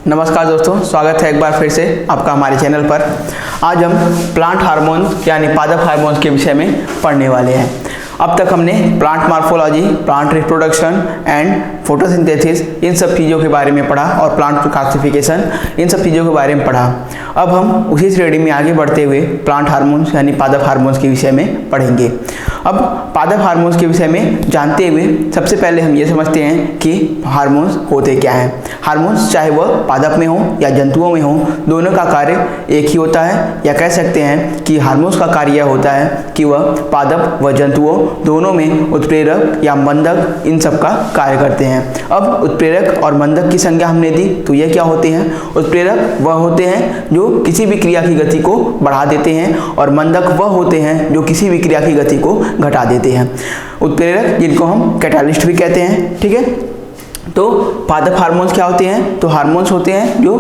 नमस्कार दोस्तों, स्वागत है एक बार फिर से आपका हमारे चैनल पर। आज हम प्लांट हार्मोन्स यानी पादप हार्मोन्स के विषय में पढ़ने वाले हैं। अब तक हमने plant morphology, plant reproduction and photosynthesis in सब चीज़ों के बारे में पढ़ा और प्लांट क्लासिफिकेशन इन सब चीज़ों के बारे में पढ़ा। अब हम उसी श्रेणी में आगे बढ़ते हुए प्लांट हार्मोन्स यानी पादप हार्मोन्स के विषय में पढ़ेंगे। अब पादप हार्मोन्स के विषय में जानते हुए सबसे पहले हम ये समझते हैं कि हार्मोन्स होते क्या हैं। हार्मोन्स चाहे वह पादप में हो या जंतुओं में हो, दोनों का कार्य एक ही होता है, या कह सकते हैं कि हार्मोन्स का कार्य यह होता है कि वह पादप व जंतुओं दोनों में उत्प्रेरक या मंदक इन सब का कार्य करते हैं। अब उत्प्रेरक और मंदक की संज्ञा हमने दी, तो ये क्या होते हैं? उत्प्रेरक वह होते हैं जो किसी भी क्रिया की गति को बढ़ा देते हैं, और मंदक वह होते हैं जो किसी भी क्रिया की गति को घटा देते हैं। उत्प्रेरक जिनको हम कैटालिस्ट भी कहते हैं, ठीक है। तो पादप हार्मोन्स क्या होते हैं? तो हार्मोन्स होते हैं जो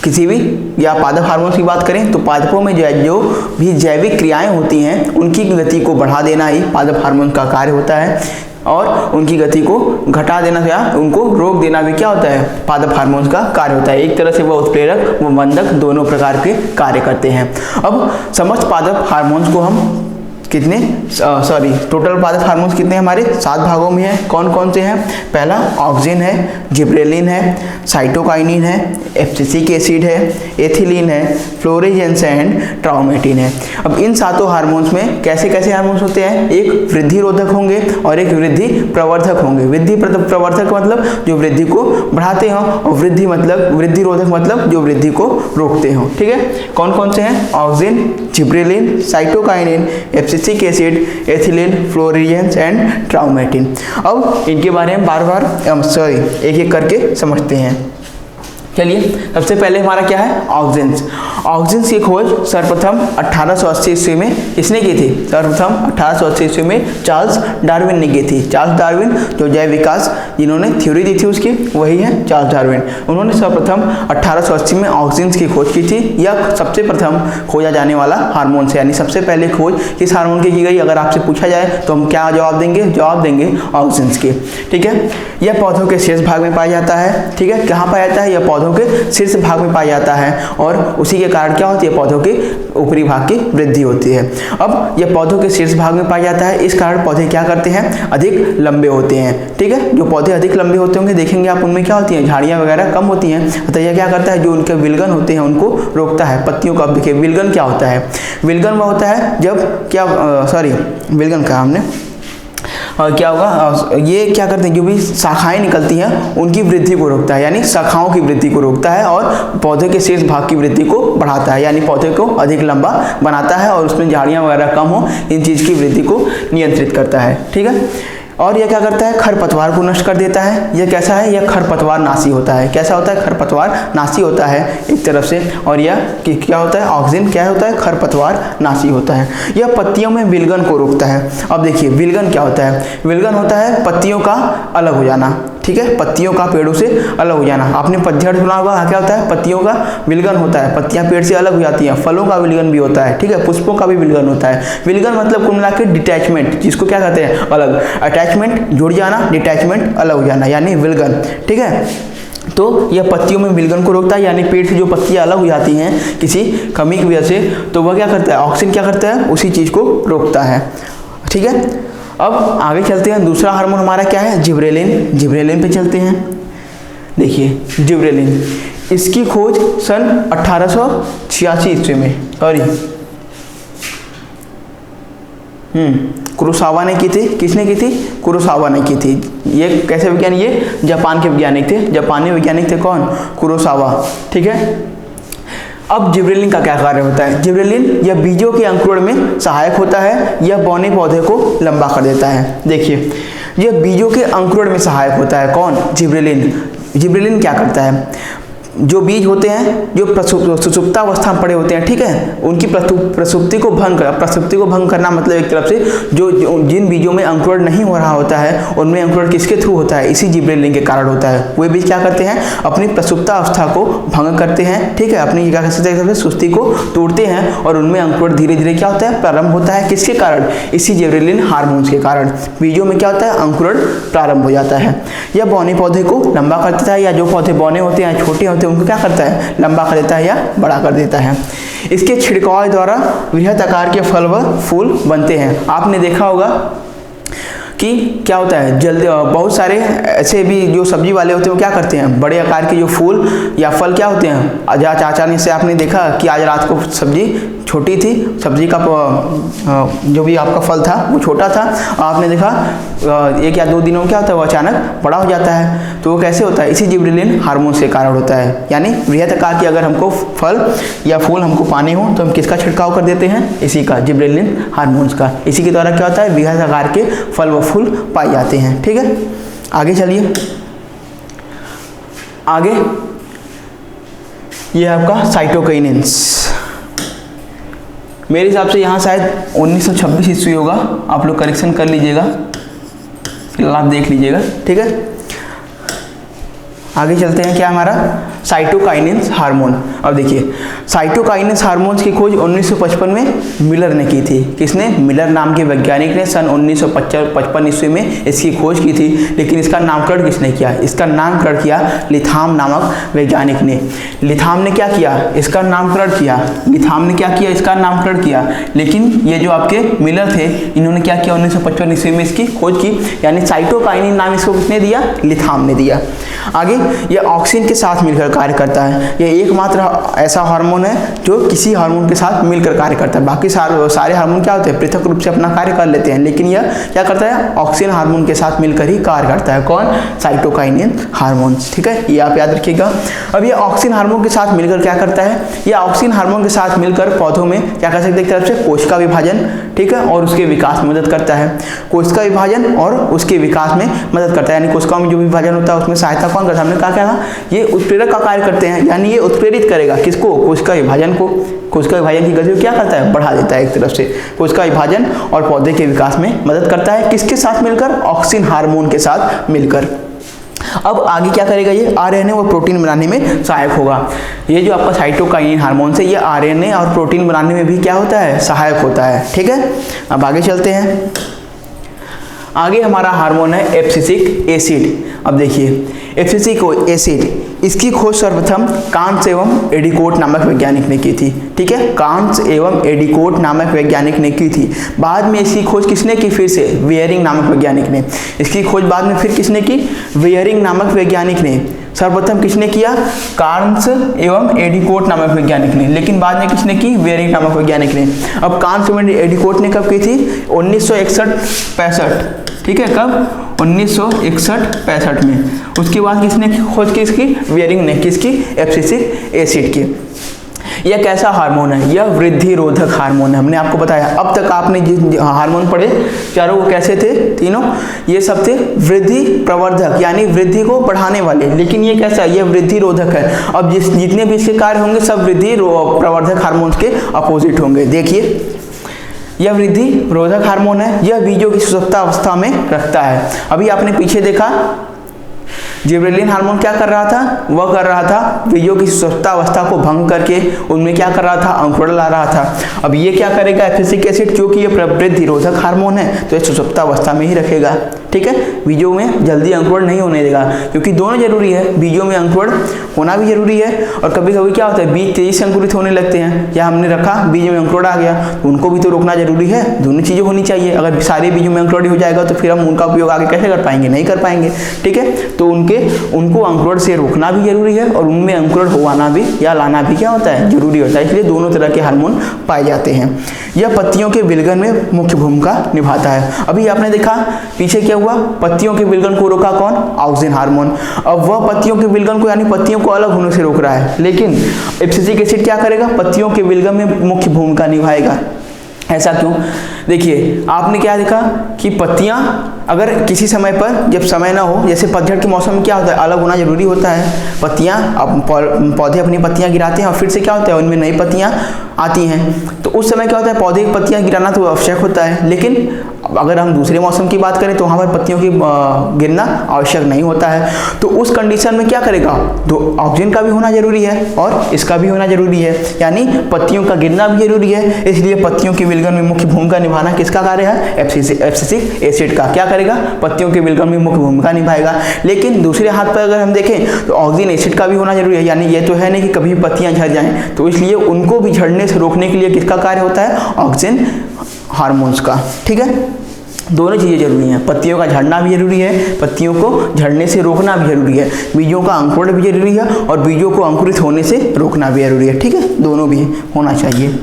किसी भी, या पादप हार्मोन्स की बात करें तो पादपों में जो भी जैविक क्रियाएं होती हैं उनकी गति को बढ़ा देना ही पादप हार्मोन का कार्य होता है, और उनकी गति को घटा देना या उनको रोक देना भी क्या होता है? पादप हार्मोन्स का कार्य होता है। एक तरह से वह उत्प्रेरक व मंदक दोनों प्रकार के कार्य करते हैं। अब समस्त पादप हार्मोन्स को हम टोटल पादप हार्मोन्स कितने हमारे 7 भागों में है। कौन कौन से हैं? पहला ऑक्सिन है, जिब्रेलिन है, साइटोकाइनिन है, एब्सिसिक एसिड है, एथिलीन है, फ्लोरेजेंस एंड ट्राउमेटिन है। अब इन 7 हार्मोन्स में कैसे कैसे हार्मोन्स होते हैं? एक वृद्धि रोधक होंगे और एक वृद्धि प्रवर्धक होंगे। वृद्धि प्रवर्धक मतलब जो वृद्धि को बढ़ाते हो, और वृद्धि रोधक मतलब जो वृद्धि को रोकते हो, ठीक है। कौन कौन से हैं? Auxin, gibberellin, cytokinin, abscisic acid, ethylene, florigens and traumatin. अब इनके बारे में एक एक करके समझते हैं। चलिए, सबसे पहले हमारा क्या है? ऑक्सिन्स। ऑक्सिन्स की खोज सर्वप्रथम 1880 ईस्वी में किसने की थी? सर्वप्रथम 1880 ईस्वी में चार्ल्स डार्विन ने की थी। चार्ल्स डार्विन जो जैव विकास जिन्होंने थ्योरी दी थी उसकी, वही है चार्ल्स डार्विन। उन्होंने सर्वप्रथम 1880 में ऑक्सिन्स की खोज की थी। यह सबसे प्रथम खोजा जाने वाला हार्मोन है, यानी सबसे पहले खोज किस हार्मोन की गई? अगर आपसे पूछा जाए तो हम क्या जवाब देंगे? जवाब देंगे ऑक्सिन्स की, ठीक है। यह पौधों के शीर्ष भाग में पाया जाता है, ठीक है। कहाँ पाया जाता है? यह पौधों के शीर्ष भाग में पाया जाता है, और उसी के कारण क्या होती है? पौधों के ऊपरी भाग की वृद्धि होती है। अब यह पौधों के शीर्ष भाग में पाया जाता है, इस कारण पौधे क्या करते हैं? अधिक लंबे होते हैं, ठीक है। जो पौधे अधिक लंबे होते होंगे, देखेंगे आप, उनमें क्या होती है? झाड़ियां वगैरह कम होती हैं। तो यह क्या करता है? जो उनके विलगन होते हैं उनको रोकता है, पत्तियों का। देखिए विलगन क्या होता है? विलगन वह होता है जब विलगन का हमने क्या होगा? ये क्या करते हैं? जो भी शाखाएं निकलती हैं उनकी वृद्धि को रोकता है, यानी शाखाओं की वृद्धि को रोकता है, और पौधे के शीर्ष भाग की वृद्धि को बढ़ाता है, यानी पौधे को अधिक लंबा बनाता है, और उसमें झाड़ियां वगैरह कम हो, इन चीज़ की वृद्धि को नियंत्रित करता है, ठीक है। और यह क्या करता है? खरपतवार को नष्ट कर देता है। यह कैसा है? यह खरपतवार नाशी होता है। कैसा होता है? खरपतवार नाशी होता है एक तरफ से। और यह क्या होता है? ऑक्सिन क्या होता है? खरपतवार नाशी होता है। यह पत्तियों में विलगन को रोकता है। अब देखिए विलगन क्या होता है? विलगन होता है पत्तियों का अलग हो जाना, ठीक है। पत्तियों का पेड़ों से अलग हो जाना। आपने पतझड़ सुना होगा, क्या होता है? पत्तियों का विलगन होता है, पत्तियां पेड़ से अलग हो जाती हैं। फलों का विलगन भी होता है, ठीक है। पुष्पों का भी विलगन होता है। विलगन मतलब कुल मिला के डिटैचमेंट, जिसको क्या कहते हैं? अलग। अटैचमेंट जुड़ जाना, डिटैचमेंट अलग हो जाना, यानी विलगन, ठीक है। तो यह पत्तियों में विलगन को रोकता है, यानी पेड़ से जो पत्तियां अलग हो जाती हैं किसी कमी की वजह से, तो वह क्या करता है? ऑक्सिन क्या करता है? उसी चीज को रोकता है, ठीक है। अब आगे चलते हैं। दूसरा हार्मोन हमारा क्या है? जिब्रेलिन। जिब्रेलिन पे चलते हैं। देखिए जिब्रेलिन, इसकी खोज सन 1886 ईस्वी में कुरोसावा ने की थी। किसने की थी? कुरोसावा ने की थी। ये कैसे वैज्ञानिक? ये जापान के वैज्ञानिक थे। जापानी वैज्ञानिक थे कौन? कुरोसावा, ठीक है। अब जिब्रेलिन का क्या कार्य होता है? जिब्रेलिन यह बीजों के अंकुरण में सहायक होता है। यह बौने पौधे को लंबा कर देता है। देखिए यह बीजों के अंकुरण में सहायक होता है। कौन? जिब्रेलिन। जिब्रेलिन क्या करता है? जो बीज होते हैं जो सुसुप्तावस्था में पड़े होते हैं, ठीक है, उनकी प्रसुप्ति को भंग करना मतलब एक तरफ से जो जिन बीजों में अंकुरण नहीं हो रहा होता है उनमें अंकुरण किसके थ्रू होता है? इसी जिब्रेलिन के कारण होता है। वे बीज क्या करते हैं? अपनी प्रसुप्तावस्था को भंग करते हैं, ठीक है, अपनी क्या कहते हैं सुस्ती को तोड़ते हैं, और उनमें अंकुरण धीरे धीरे क्या होता है? प्रारंभ होता है। किसके कारण? इसी जिब्रेलिन हार्मोन्स के कारण बीजों में क्या होता है? अंकुरण प्रारंभ हो जाता है। यह बौने पौधे को लंबा कर देता है, या जो पौधे बौने होते हैं छोटे होते होते हैं उनको क्या करता है, लंबा कर देता है या बड़ा कर देता है। इसके छिड़काव द्वारा वृहद आकार के फल व फूल बनते हैं। आपने देखा होगा कि क्या होता है, जल्दी बहुत सारे ऐसे भी जो सब्जी वाले होते हैं वो क्या करते हैं, बड़े आकार के जो फूल या फल क्या होते हैं, आज अचानक से आपने देखा कि आज रात को सब्जी छोटी थी, सब्जी का जो भी आपका फल था वो छोटा था, आपने देखा 1 या 2 दिनों में क्या होता है वो अचानक बड़ा हो जाता है। तो वो कैसे होता है, इसी जिबरेलिन हार्मोन से कारण होता है। यानी वृहद आकार की अगर हमको फल या फूल हमको पाने हो तो हम किसका छिड़काव कर देते हैं, इसी का, जिबरेलिन हार्मोन्स का। इसी के द्वारा क्या होता है, वृहद आकार के फल व फूल पाए जाते हैं। ठीक है, आगे चलिए। आगे ये आपका साइटोकाइनेंस, मेरे हिसाब से यहाँ शायद 1926 ईस्वी होगा, आप लोग करेक्शन कर लीजिएगा, फिलहाल आप देख लीजिएगा। ठीक है, आगे चलते हैं। क्या हमारा साइटोकाइनेंस हार्मोन। अब देखिए, साइटोकाइनेंस हार्मोन्स की खोज 1955 में मिलर ने की थी। किसने, मिलर नाम के वैज्ञानिक ने सन 1955 ईस्वी में इसकी खोज की थी। लेकिन इसका नामकरण किसने किया, इसका नामकरण किया लिथाम नामक वैज्ञानिक ने। लिथाम ने क्या किया, इसका नामकरण किया, लिथाम ने क्या किया, इसका नामकरण किया। लेकिन ये जो आपके मिलर थे, इन्होंने क्या किया, 1955 ईस्वी में इसकी खोज की। यानी साइटोकाइनिन नाम इसको किसने दिया, लिथाम ने दिया। आगे, यह ऑक्सीन के साथ मिलकर कार्य करता है। यह एकमात्र ऐसा हार्मोन है जो किसी हार्मोन के साथ मिलकर कार्य करता है। बाकी सारे हार्मोन क्या होते हैं, पृथक रूप से अपना कार्य कर लेते हैं, लेकिन यह क्या करता है, ऑक्सीन हार्मोन के साथ मिलकर ही कार्य करता है। कौन, साइटोकाइनिन हार्मोन। ठीक है, ये आप याद रखिएगा। अब ये ऑक्सीन हार्मोन के साथ मिलकर क्या करता है, ये ऑक्सीन हार्मोन के साथ मिलकर पौधों में क्या कर सकते हैं, एक तरफ से कोशिका विभाजन, ठीक है, और उसके विकास में मदद करता है। कोशिका विभाजन और उसके विकास में मदद करता है। यानी कोशिकाओं में जो विभाजन होता है उसमें सहायता कौन करता है, हमने कहा क्या था, ये उत्प्रेरक का कार्य करते हैं। यानी ये उत्प्रेरित करेगा किसको, कोशिका विभाजन को। कोशिका विभाजन की गति क्या करता है, बढ़ा देता है एक तरफ से। कोशिका विभाजन और पौधे के विकास में मदद करता है। किसके साथ मिलकर, ऑक्सीन हार्मोन के साथ मिलकर। अब आगे क्या करेगा, ये आरएनए और प्रोटीन बनाने में सहायक होगा। ये जो आपका साइटोकाइनिन हार्मोन है, ये आरएनए और प्रोटीन बनाने में भी क्या होता है, सहायक होता है। ठीक है, अब आगे चलते हैं। आगे हमारा हार्मोन है एब्सिसिक एसिड। अब देखिए, एब्सिसिक एसिड, इसकी खोज सर्वप्रथम कांस एवं एडिकोट नामक वैज्ञानिक ने की थी। ठीक है, कांस एवं एडिकोट नामक वैज्ञानिक ने की थी। बाद में इसकी खोज किसने की, फिर से वेयरिंग नामक वैज्ञानिक ने। इसकी खोज बाद में फिर किसने की, वेयरिंग नामक वैज्ञानिक ने। सर्वप्रथम किसने किया, कांस एवं एडिकोट नामक वैज्ञानिक ने, लेकिन बाद में किसने की, वेयरिंग नामक वैज्ञानिक ने। अब कांस एवं एडिकोट ने कब की थी, 1961-65। ठीक है, कब, 1961-65 में। उसके बाद किसने खोज की, इसकी वेयरिंग ने, किसकी, एब्सिसिक एसिड की। यह कैसा हार्मोन है, यह वृद्धि रोधक हार्मोन है। हमने आपको बताया, अब तक आपने जिस हार्मोन पढ़े चारों, वो कैसे थे, तीनों, ये सब थे वृद्धि प्रवर्धक, यानी वृद्धि को बढ़ाने वाले। लेकिन ये कैसा है, यह वृद्धि रोधक है। अब जितने भी इसके कार्य होंगे सब वृद्धि प्रवर्धक हार्मोन्स के अपोजिट होंगे। देखिए, यह वृद्धि रोधक हार्मोन है, यह बीजों की सुषुप्ता अवस्था में रखता है। अभी आपने पीछे देखा, जिबरेलिन हार्मोन क्या कर रहा था, वह कर रहा था बीजों की सुषुप्ता अवस्था को भंग करके उनमें क्या कर रहा था, अंकुरण ला रहा था। अब ये क्या करेगा, एब्सिसिक एसिड, क्योंकि ये वृद्धि रोधक हार्मोन है तो ये सुषुप्ता अवस्था में ही रखेगा। ठीक है, बीजों में जल्दी अंकुरण नहीं होने देगा, क्योंकि दोनों जरूरी है, बीजों में अंकुरण होना भी जरूरी है, और कभी कभी क्या होता है, बीज तेजी से अंकुरित होने लगते हैं, या हमने रखा बीज में अंकुरण आ गया, तो उनको भी तो रोकना जरूरी है। दोनों चीजें होनी चाहिए। अगर सारे बीजों में अंकुरण हो जाएगा तो फिर हम उनका उपयोग आगे कैसे कर पाएंगे, नहीं कर पाएंगे। ठीक है, तो उनको अंकुरण से रोकना भी जरूरी है, और उनमें अंकुरण होना भी या लाना भी क्या होता है, जरूरी होता है। इसलिए दोनों तरह के हार्मोन पाए जाते हैं। यह पत्तियों के विलगन में मुख्य भूमिका निभाता है। अभी आपने देखा पीछे क्या हुआ, पत्तियों के विलगन को रोका कौन, ऑक्सिन हार्मोन। अब वह पत्तियों के विलगन को, यानी पत्तियों को अलग होने से रोक रहा है, लेकिन एब्सिसिक एसिड क्या करेगा, पत्तियों के विलगन में मुख्य भूमिका निभाएगा। ऐसा क्यों, देखिए आपने क्या देखा कि पत्तियां अगर किसी समय पर, जब समय ना हो, जैसे पतझड़ के मौसम में क्या होता है, अलग होना जरूरी होता है। पत्तियां, पौधे अपनी पत्तियां गिराते हैं और फिर से क्या होता है, उनमें नई पत्तियां आती हैं। तो उस समय क्या होता है, पौधे की पत्तियां गिराना तो आवश्यक होता है, लेकिन अगर हम दूसरे मौसम की बात करें तो वहाँ पर पत्तियों की गिरना आवश्यक नहीं होता है। तो उस कंडीशन में क्या करेगा, तो ऑक्सीजन का भी होना जरूरी है और इसका भी होना जरूरी है, यानी पत्तियों का गिरना भी जरूरी है। इसलिए पत्तियों के विलगन में मुख्य भूमिका निभाना किसका कार्य है? एब्सिसिक एसिड का। क्या करेगा? पत्तियों के विलगन में मुख्य भूमिका निभाएगा। लेकिन दूसरे हाथ पर अगर हम देखें तो ऑक्सिन एसिड का भी होना जरूरी है, यानी ये तो है नहीं कि कभी पत्तियां झड़ जाएं, तो इसलिए उनको भी झड़ने से रोकने के लिए किसका कार्य होता है? ऑक्सिन हार्मोन्स का। ठीक है, दोनों चीज़ें जरूरी हैं, पत्तियों का झड़ना भी जरूरी है, पत्तियों को झड़ने से रोकना भी जरूरी है, बीजों का अंकुरण भी जरूरी है और बीजों को अंकुरित होने से रोकना भी जरूरी है। ठीक है, दोनों भी होना चाहिए।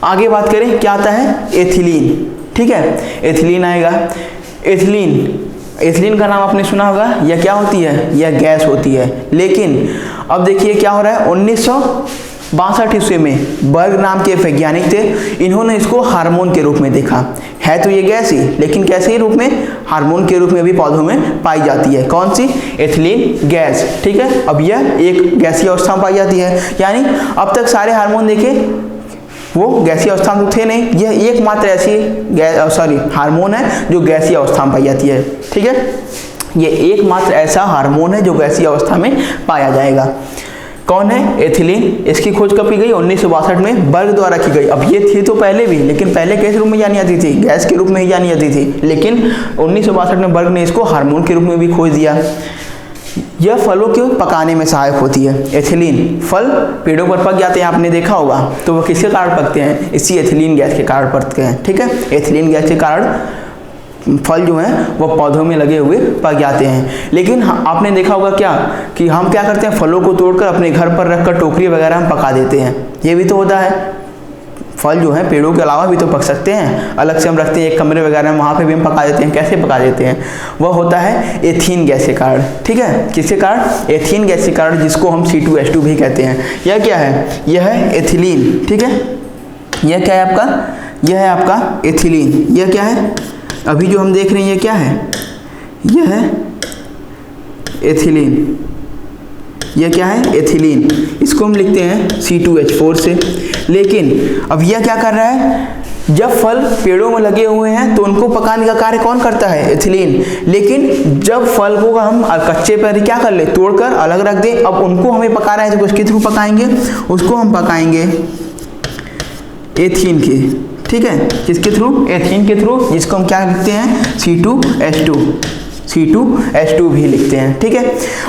आगे बात करें, क्या आता है? एथिलीन। ठीक है, एथिलीन आएगा। एथिलीन का नाम आपने सुना होगा। यह क्या होती है? यह गैस होती है। लेकिन अब देखिए क्या हो रहा है, 1962 ईस्वी में बर्ग नाम के वैज्ञानिक थे, इन्होंने इसको हार्मोन के रूप में देखा। है तो ये गैस ही, लेकिन कैसे ही रूप में? हार्मोन के रूप में भी पौधों में पाई जाती है। कौन सी? Ethylene gas. ठीक है, अब यह एक गैसीय अवस्था में पाई जाती है, यानी अब तक सारे हार्मोन देखे वो गैसीय अवस्था में थे नहीं, यह एकमात्र ऐसी हार्मोन है जो गैसीय अवस्था में पाई जाती है। ठीक है, ये एकमात्र ऐसा हार्मोन है जो गैसीय अवस्था में पाया जाएगा। कौन है? एथिलीन। इसकी खोज कब की गई? 1962 में बर्ग द्वारा की गई। अब ये थी तो पहले भी, लेकिन पहले किस रूप में जानी जाती थी? गैस के रूप में ही जानी जाती थी, लेकिन 1962 में बर्ग ने इसको हार्मोन के रूप में भी खोज दिया। यह फलों को पकाने में सहायक होती है। एथिलीन, फल पेड़ों पर पक जाते हैं, आपने देखा होगा, तो वह किसके कारण पकते हैं? इसी एथिलीन गैस के कारण पकते हैं। ठीक है, एथिलीन गैस के कारण फल जो हैं वो पौधों में लगे हुए पक जाते हैं। लेकिन आपने देखा होगा क्या कि हम क्या करते हैं? फलों को तोड़कर अपने घर पर रखकर टोकरी वगैरह हम पका देते हैं। ये भी तो होता है, फल जो है पेड़ों के अलावा भी तो पक सकते हैं, अलग से हम रखते हैं एक कमरे वगैरह में, वहाँ पे भी हम पका देते हैं। कैसे पका देते हैं? वह होता है एथीन गैस के कारण। ठीक है, किसके कारण? एथीन गैस के कारण, जिसको हम C2H2 भी कहते हैं। यह क्या है? यह है एथिलीन। ठीक है, यह क्या है आपका? यह है आपका एथिलीन। यह क्या है? अभी जो हम देख रहे हैं ये क्या है? यह है एथिलीन। यह क्या है? एथिलीन। इसको हम लिखते हैं C2H4 से। लेकिन अब यह क्या कर रहा है? जब फल पेड़ों में लगे हुए हैं तो उनको पकाने का कार्य कौन करता है? एथिलीन। लेकिन जब फल को हम कच्चे पर क्या कर ले? तोड़कर अलग रख दें, अब उनको हमें पकाना है तो उसके थ्रू पकाएंगे, उसको हम पकाएंगे एथीन के। ठीक है, किसके थ्रू? एथीन के थ्रू, जिसको हम क्या लिखते हैं? C2H2 भी लिखते हैं। ठीक है,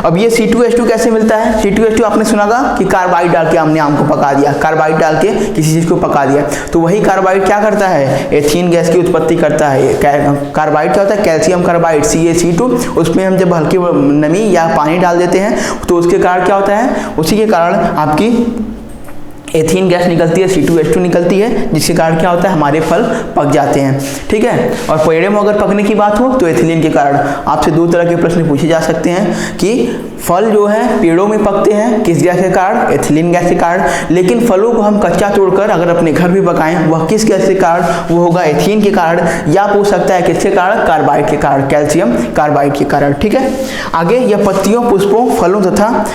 अब ये C2H2 कैसे मिलता है? C2H2 आपने सुना था कि कार्बाइड डाल के हमने आम को पका दिया, कार्बाइड डाल के किसी चीज को पका दिया, तो वही कार्बाइड क्या करता है? एथीन गैस की उत्पत्ति करता है। कार्बाइड क्या होता है? Calcium carbide CaC2। उसमें हम जब हल्की नमी या पानी डाल देते हैं तो उसके कारण क्या होता है? उसी के कारण आपकी एथीन गैस निकलती है, C2H2 निकलती है, जिसके कारण क्या होता है? हमारे फल पक जाते हैं। ठीक है, और पेड़ों में अगर पकने की बात हो तो एथिलीन के कारण। आपसे दो तरह के प्रश्न पूछे जा सकते हैं कि फल जो है पेड़ों में पकते हैं किस गैस के कारण? एथिलीन गैस के कारण। लेकिन फलों को हम कच्चा तोड़कर अगर अपने घर भी पकाएं, वह किस गैस के कारण? वो होगा एथीन के कारण। या पूछ सकता है किसके कारण? कार्बाइड के कारण, कैल्शियम कार्बाइड के कारण। ठीक है, आगे यह पत्तियों, पुष्पों, फलों तथा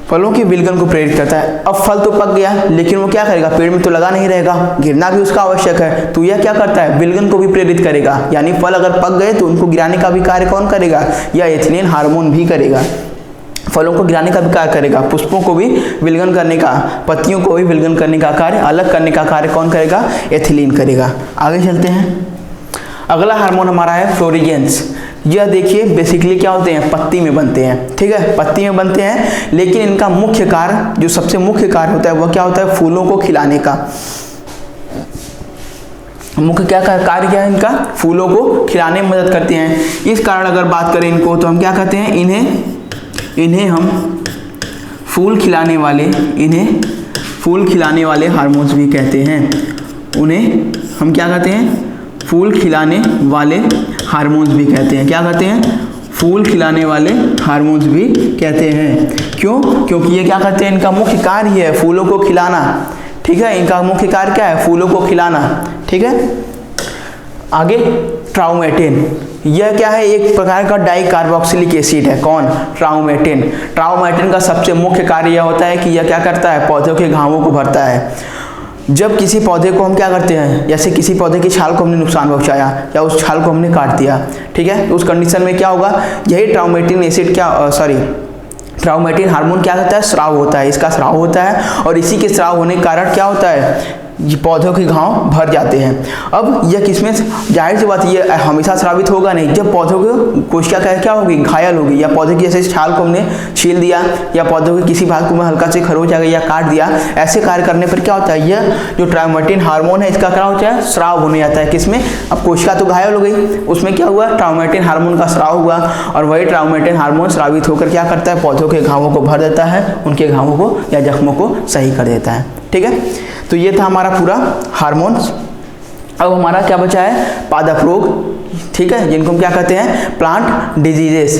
फलों की विलगन को प्रेरित करता है। अब फल तो पक गया, लेकिन वो क्या करेगा? पेड़ में तो लगा नहीं रहेगा, गिरना भी उसका आवश्यक है, तो यह क्या करता है? विलगन को भी प्रेरित करेगा। यानी फल अगर पक गए तो उनको गिराने का भी कार्य कौन करेगा? या एथिलीन हार्मोन भी करेगा। फलों को गिराने का भी कार्य करेगा, पुष्पों को भी विलगन करने का, पत्तियों को भी विलगन करने का कार्य, अलग करने का कार्य कौन करेगा? एथिलीन करेगा। आगे चलते हैं, अगला हार्मोन हमारा है फ्लोरीजेंस। यह देखिए बेसिकली क्या होते हैं? पत्ती में बनते हैं। ठीक है, पत्ती में बनते हैं, लेकिन इनका मुख्य कार्य, जो सबसे मुख्य कार्य होता है, वह क्या होता है? फूलों को खिलाने का। मुख्य क्या कार्य क्या है इनका? फूलों को खिलाने में मदद करते हैं। इस कारण अगर बात करें इनको तो हम क्या कहते हैं? इन्हें हम फूल खिलाने वाले हार्मोन्स भी कहते हैं। उन्हें हम क्या कहते हैं? फूल खिलाने वाले हार्मोन्स भी कहते हैं। क्या कहते हैं? फूल खिलाने वाले हार्मोन्स भी कहते हैं। क्यों? क्योंकि ये क्या करते हैं? इनका मुख्य कार्य है फूलों को खिलाना। ठीक है, इनका मुख्य कार्य क्या है? फूलों को खिलाना। ठीक है, आगे ट्राउमेटिन। यह क्या है? एक प्रकार का डाई कार्बोक्सिलिक एसिड है। कौन? ट्राउमेटिन। ट्राउमेटिन का सबसे मुख्य कार्य यह होता है कि यह क्या करता है? पौधों के घावों को भरता है। जब किसी पौधे को हम क्या करते हैं? जैसे किसी पौधे की छाल को हमने नुकसान पहुंचाया या उस छाल को हमने काट दिया, ठीक है, तो उस कंडीशन में क्या होगा? यही ट्राउमेटिन एसिड ट्राउमेटिन हार्मोन क्या होता है? स्राव होता है, इसका स्राव होता है, और इसी के स्राव होने के कारण क्या होता है? ये पौधों के घाव भर जाते हैं। अब यह किसमें, जाहिर सी बात ये हमेशा स्रावित होगा नहीं। जब पौधों की कोशिका क्या होगी, घायल होगी, या पौधे की जैसे छाल को हमने छील दिया, या पौधों के किसी भाग को हल्का से खरोच आ गई या काट दिया, ऐसे कार्य करने पर क्या होता है, यह जो ट्राउमेटिन हार्मोन है इसका क्या होता है, स्राव होने जाता है। किसमें, अब कोशिका तो घायल हो गई, उसमें क्या हुआ, ट्राउमेटिन हार्मोन का स्राव हुआ, और वही ट्राउमेटिन हार्मोन स्रावित होकर क्या करता है, पौधों के घावों को भर देता है, उनके घावों को या जख्मों को सही कर देता है। ठीक है, तो ये था हमारा पूरा हार्मोन्स। अब हमारा क्या बचा है, पादप रोग, ठीक है, जिनको हम क्या कहते हैं, प्लांट डिजीजेस,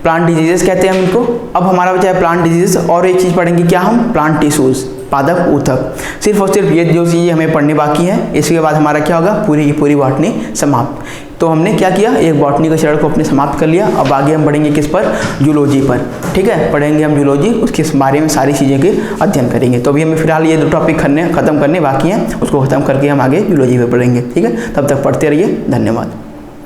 प्लांट डिजीजेस कहते हैं हम इनको। अब हमारा बचा है प्लांट डिजीजेस, और एक चीज़ पढ़ेंगे क्या हम, प्लांट टिश्यूज, पादप ऊतक। सिर्फ और सिर्फ ये जो चीज़ें हमें पढ़नी बाकी है, इसके बाद हमारा क्या होगा, पूरी की पूरी बॉटनी समाप्त। तो हमने क्या किया, एक बॉटनी के चरण को अपने समाप्त कर लिया। अब आगे हम पढ़ेंगे किस पर, जूलॉजी पर। ठीक है, पढ़ेंगे हम जूलॉजी, उसके बारे में सारी चीज़ें के अध्ययन करेंगे। तो अभी हमें फिलहाल ये 2 टॉपिक खत्म करने बाकी हैं, उसको खत्म करके हम आगे जूलॉजी पर पढ़ेंगे। ठीक है, तब तक पढ़ते रहिए, धन्यवाद।